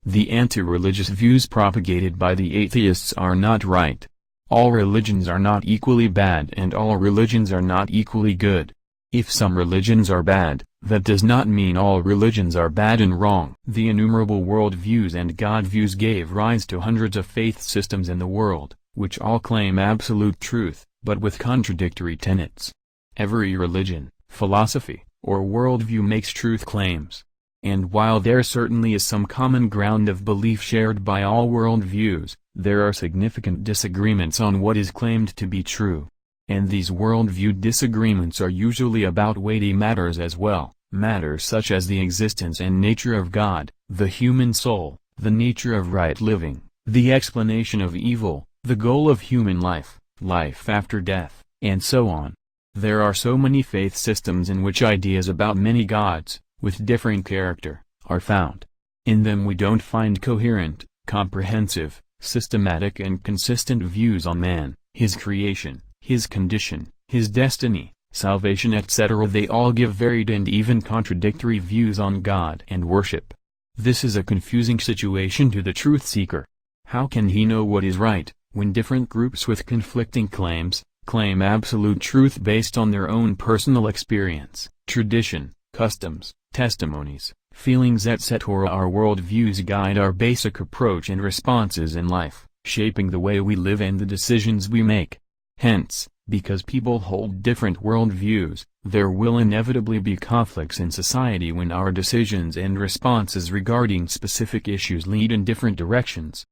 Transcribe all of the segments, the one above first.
The anti-religious views propagated by the atheists are not right. All religions are not equally bad and all religions are not equally good. If some religions are bad, that does not mean all religions are bad and wrong. The innumerable world views and God views gave rise to hundreds of faith systems in the world, which all claim absolute truth, but with contradictory tenets. Every religion, philosophy, or worldview makes truth claims. And while there certainly is some common ground of belief shared by all worldviews, there are significant disagreements on what is claimed to be true. And these worldview disagreements are usually about weighty matters as well, matters such as the existence and nature of God, the human soul, the nature of right living, the explanation of evil, the goal of human life, life after death, and so on. There are so many faith systems in which ideas about many gods, with differing character, are found. In them we don't find coherent, comprehensive, systematic and consistent views on man, his creation, his condition, his destiny, salvation etc. They all give varied and even contradictory views on God and worship. This is a confusing situation to the truth seeker. How can he know what is right, when different groups with conflicting claims, claim absolute truth based on their own personal experience, tradition, customs, testimonies, feelings etc. Our worldviews guide our basic approach and responses in life, shaping the way we live and the decisions we make. Hence, because people hold different worldviews, there will inevitably be conflicts in society when our decisions and responses regarding specific issues lead in different directions.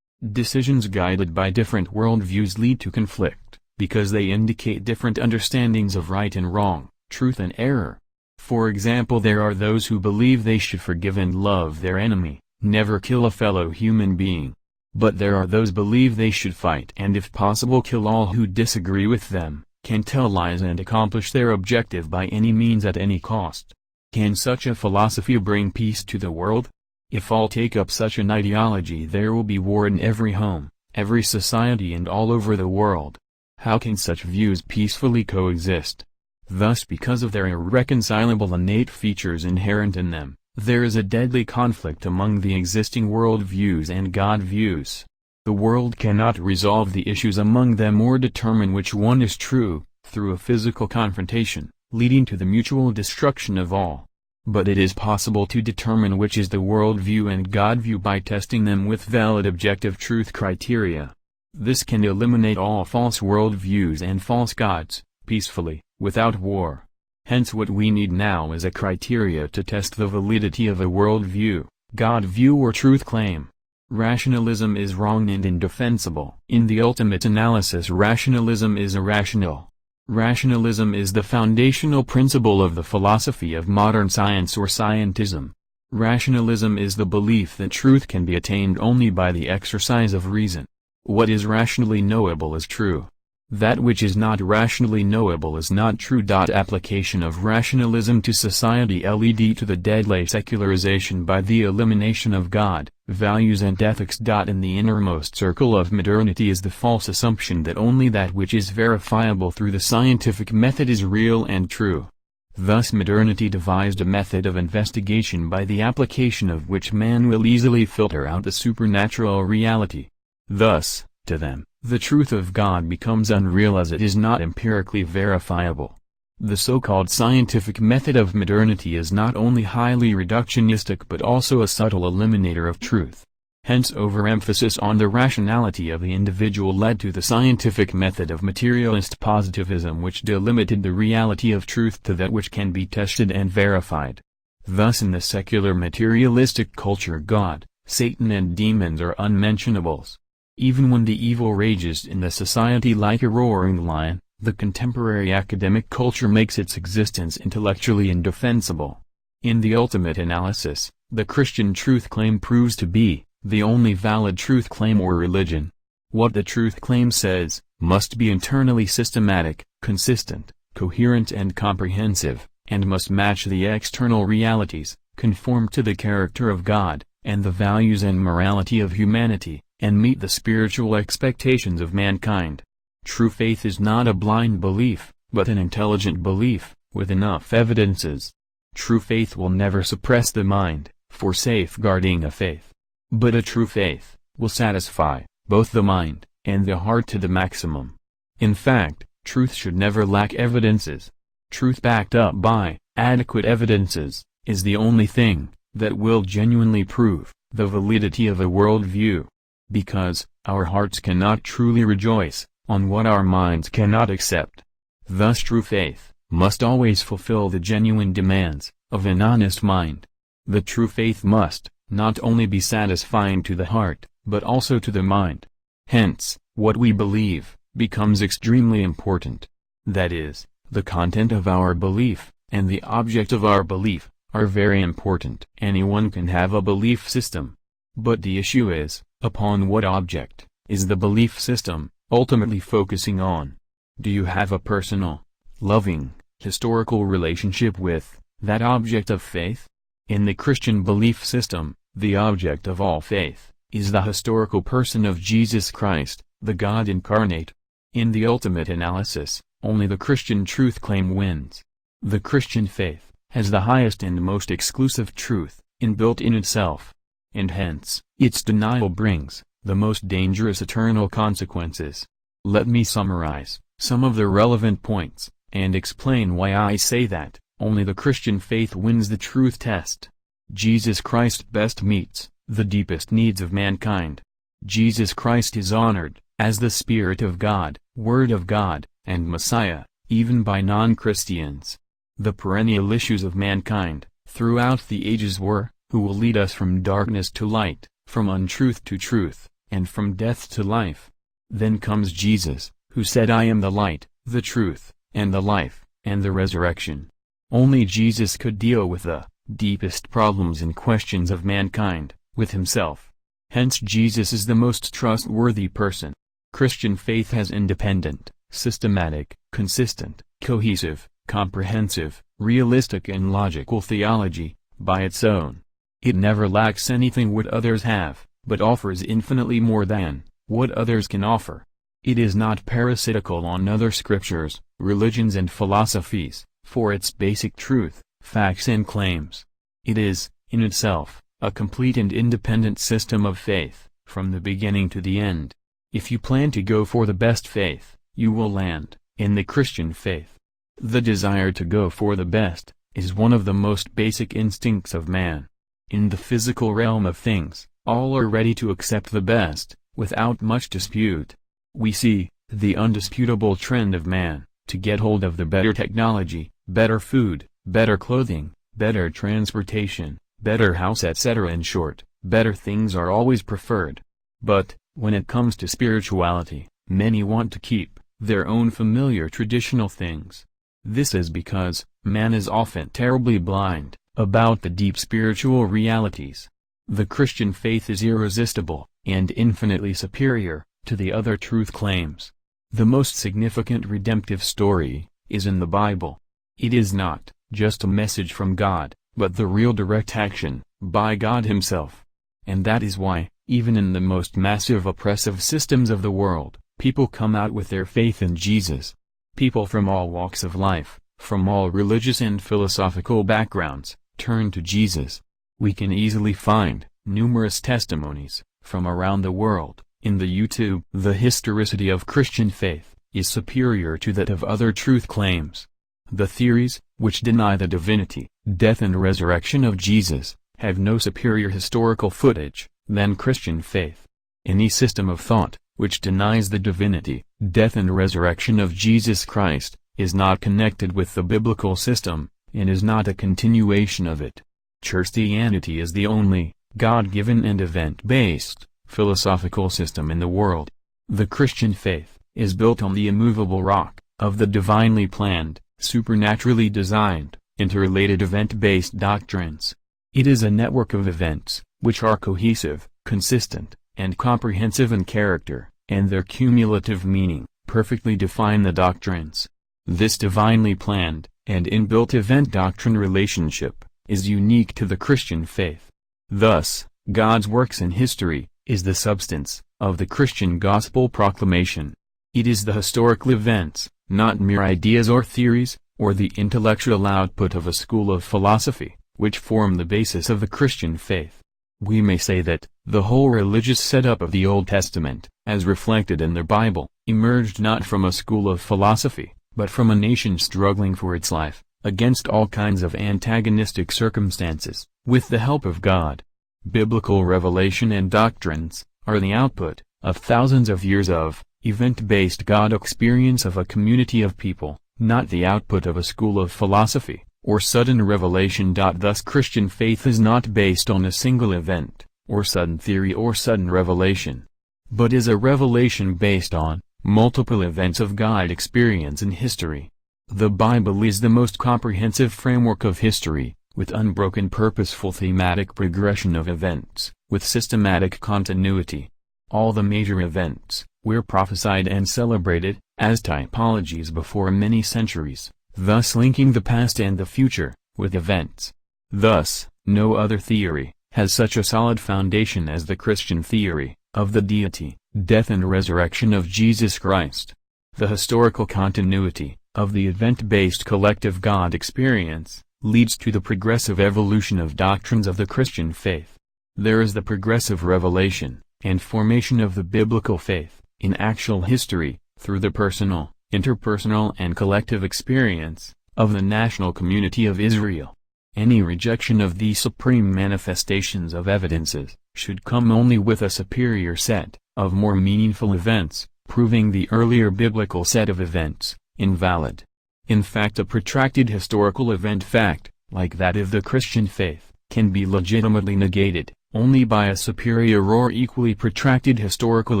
Decisions guided by different worldviews lead to conflict, because they indicate different understandings of right and wrong, truth and error. For example, there are those who believe they should forgive and love their enemy, never kill a fellow human being. But there are those believe they should fight and if possible kill all who disagree with them, can tell lies and accomplish their objective by any means at any cost. Can such a philosophy bring peace to the world? If all take up such an ideology, there will be war in every home, every society and all over the world. How can such views peacefully coexist? Thus, because of their irreconcilable innate features inherent in them, there is a deadly conflict among the existing world views and God views. The world cannot resolve the issues among them or determine which one is true, through a physical confrontation, leading to the mutual destruction of all. But it is possible to determine which is the world view and God view by testing them with valid objective truth criteria. This can eliminate all false world views and false gods, peacefully, without war. Hence what we need now is a criteria to test the validity of a world view, God view or truth claim. Rationalism is wrong and indefensible. In the ultimate analysis, rationalism is irrational. Rationalism is the foundational principle of the philosophy of modern science or scientism. Rationalism is the belief that truth can be attained only by the exercise of reason. What is rationally knowable is true. That which is not rationally knowable is not true. Application of rationalism to society led to the deadly secularization by the elimination of God, values and ethics. In the innermost circle of modernity is the false assumption that only that which is verifiable through the scientific method is real and true. Thus modernity devised a method of investigation by the application of which man will easily filter out the supernatural reality. Thus, to them, the truth of God becomes unreal as it is not empirically verifiable. The so-called scientific method of modernity is not only highly reductionistic but also a subtle eliminator of truth. Hence overemphasis on the rationality of the individual led to the scientific method of materialist positivism, which delimited the reality of truth to that which can be tested and verified. Thus in the secular materialistic culture God, Satan and demons are unmentionables. Even when the evil rages in the society like a roaring lion, the contemporary academic culture makes its existence intellectually indefensible. In the ultimate analysis, the Christian truth claim proves to be the only valid truth claim or religion. What the truth claim says must be internally systematic, consistent, coherent and comprehensive, and must match the external realities, conform to the character of God, and the values and morality of humanity, and meet the spiritual expectations of mankind. True faith is not a blind belief, but an intelligent belief, with enough evidences. True faith will never suppress the mind, for safeguarding a faith. But a true faith will satisfy both the mind and the heart to the maximum. In fact, truth should never lack evidences. Truth backed up by adequate evidences is the only thing that will genuinely prove the validity of a worldview. Because our hearts cannot truly rejoice on what our minds cannot accept. Thus true faith must always fulfill the genuine demands of an honest mind. The true faith must not only be satisfying to the heart, but also to the mind. Hence, what we believe becomes extremely important. That is, the content of our belief and the object of our belief are very important. Anyone can have a belief system. But the issue is, upon what object is the belief system ultimately focusing on? Do you have a personal, loving, historical relationship with that object of faith? In the Christian belief system, the object of all faith is the historical person of Jesus Christ, the God incarnate. In the ultimate analysis, only the Christian truth claim wins. The Christian faith has the highest and most exclusive truth inbuilt in itself. And hence, its denial brings the most dangerous eternal consequences. Let me summarize some of the relevant points, and explain why I say that only the Christian faith wins the truth test. Jesus Christ best meets the deepest needs of mankind. Jesus Christ is honored as the Spirit of God, Word of God, and Messiah, even by non-Christians. The perennial issues of mankind throughout the ages were, who will lead us from darkness to light, from untruth to truth, and from death to life. Then comes Jesus, who said, I am the light, the truth, and the life, and the resurrection. Only Jesus could deal with the deepest problems and questions of mankind, with himself. Hence Jesus is the most trustworthy person. Christian faith has independent, systematic, consistent, cohesive, comprehensive, realistic and logical theology, by its own. It never lacks anything what others have, but offers infinitely more than what others can offer. It is not parasitical on other scriptures, religions and philosophies, for its basic truth, facts and claims. It is, in itself, a complete and independent system of faith, from the beginning to the end. If you plan to go for the best faith, you will land in the Christian faith. The desire to go for the best is one of the most basic instincts of man. In the physical realm of things, all are ready to accept the best, without much dispute. We see the undisputable trend of man to get hold of the better technology, better food, better clothing, better transportation, better house, etc. In short, better things are always preferred. But, when it comes to spirituality, many want to keep their own familiar traditional things. This is because man is often terribly blind about the deep spiritual realities. The Christian faith is irresistible and infinitely superior to the other truth claims. The most significant redemptive story is in the Bible. It is not just a message from God, but the real direct action by God himself. And that is why, even in the most massive oppressive systems of the world, people come out with their faith in Jesus. People from all walks of life, from all religious and philosophical backgrounds, turn to Jesus. We can easily find numerous testimonies from around the world in the YouTube. The historicity of Christian faith is superior to that of other truth claims. The theories, which deny the divinity, death and resurrection of Jesus, have no superior historical footage than Christian faith. Any system of thought, which denies the divinity, death and resurrection of Jesus Christ, is not connected with the biblical system, and is not a continuation of it. Christianity is the only, God-given and event-based, philosophical system in the world. The Christian faith is built on the immovable rock of the divinely planned, supernaturally designed, interrelated event-based doctrines. It is a network of events, which are cohesive, consistent, and comprehensive in character, and their cumulative meaning perfectly define the doctrines. This divinely planned, and inbuilt event doctrine relationship is unique to the Christian faith. Thus, God's works in history is the substance of the Christian gospel proclamation. It is the historical events, not mere ideas or theories, or the intellectual output of a school of philosophy, which form the basis of the Christian faith. We may say that, the whole religious setup of the Old Testament, as reflected in the Bible, emerged not from a school of philosophy, but from a nation struggling for its life, against all kinds of antagonistic circumstances, with the help of God. Biblical revelation and doctrines are the output of thousands of years of event-based God experience of a community of people, not the output of a school of philosophy or sudden revelation. Thus Christian faith is not based on a single event, or sudden theory or sudden revelation, but is a revelation based on multiple events of God experience in history. The Bible is the most comprehensive framework of history, with unbroken purposeful thematic progression of events, with systematic continuity. All the major events were prophesied and celebrated as typologies before many centuries, thus linking the past and the future with events. Thus, no other theory has such a solid foundation as the Christian theory of the deity, death and resurrection of Jesus Christ. The historical continuity of the event-based collective God experience leads to the progressive evolution of doctrines of the Christian faith. There is the progressive revelation and formation of the biblical faith in actual history through the personal, interpersonal and collective experience of the national community of Israel. Any rejection of these supreme manifestations of evidences should come only with a superior set of more meaningful events, proving the earlier biblical set of events invalid. In fact, a protracted historical event fact, like that of the Christian faith, can be legitimately negated only by a superior or equally protracted historical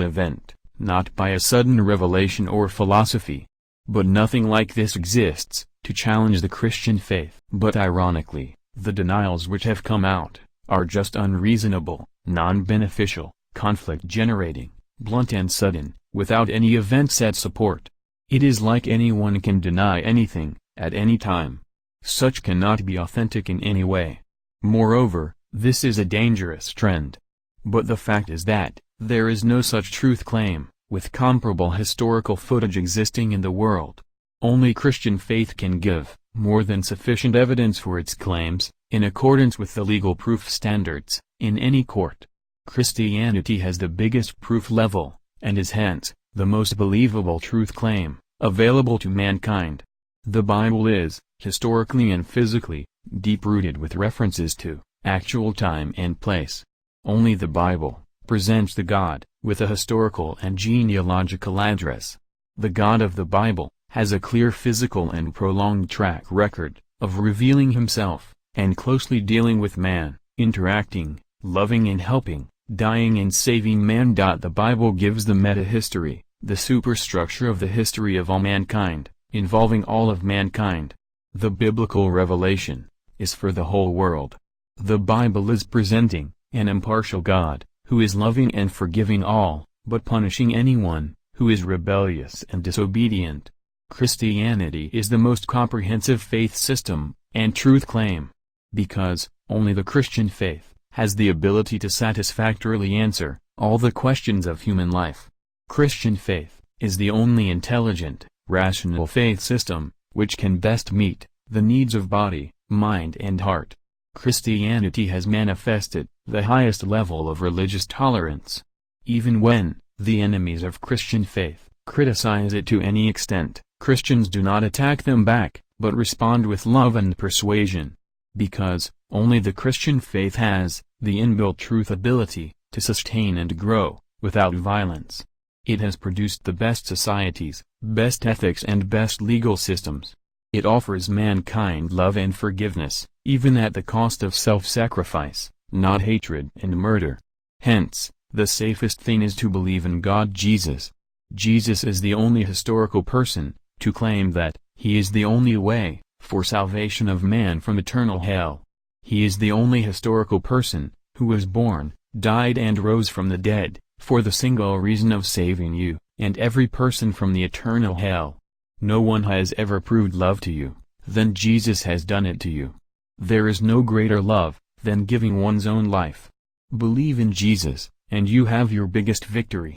event, not by a sudden revelation or philosophy. But nothing like this exists to challenge the Christian faith. But ironically, the denials which have come out are just unreasonable, non-beneficial, conflict-generating, blunt and sudden, without any event-set support. It is like anyone can deny anything, at any time. Such cannot be authentic in any way. Moreover, this is a dangerous trend. But the fact is that, there is no such truth claim, with comparable historical footage existing in the world. Only Christian faith can give more than sufficient evidence for its claims, in accordance with the legal proof standards, in any court. Christianity has the biggest proof level, and is hence the most believable truth claim available to mankind. The Bible is, historically and physically, deep-rooted with references to actual time and place. Only the Bible presents the God with a historical and genealogical address. The God of the Bible has a clear physical and prolonged track record of revealing himself, and closely dealing with man, interacting, loving and helping, dying and saving man. The Bible gives the meta-history, the superstructure of the history of all mankind, involving all of mankind. The biblical revelation is for the whole world. The Bible is presenting an impartial God, who is loving and forgiving all, but punishing anyone who is rebellious and disobedient. Christianity is the most comprehensive faith system and truth claim, because only the Christian faith has the ability to satisfactorily answer all the questions of human life. Christian faith is the only intelligent, rational faith system which can best meet the needs of body, mind and heart. Christianity has manifested the highest level of religious tolerance. Even when the enemies of Christian faith criticize it to any extent, Christians do not attack them back, but respond with love and persuasion. Because only the Christian faith has the inbuilt truth ability to sustain and grow without violence. It has produced the best societies, best ethics and best legal systems. It offers mankind love and forgiveness, even at the cost of self-sacrifice, not hatred and murder. Hence, the safest thing is to believe in God Jesus. Jesus is the only historical person to claim that he is the only way for salvation of man from eternal hell. He is the only historical person who was born, died and rose from the dead, for the single reason of saving you and every person from the eternal hell. No one has ever proved love to you than Jesus has done it to you. There is no greater love than giving one's own life. Believe in Jesus, and you have your biggest victory.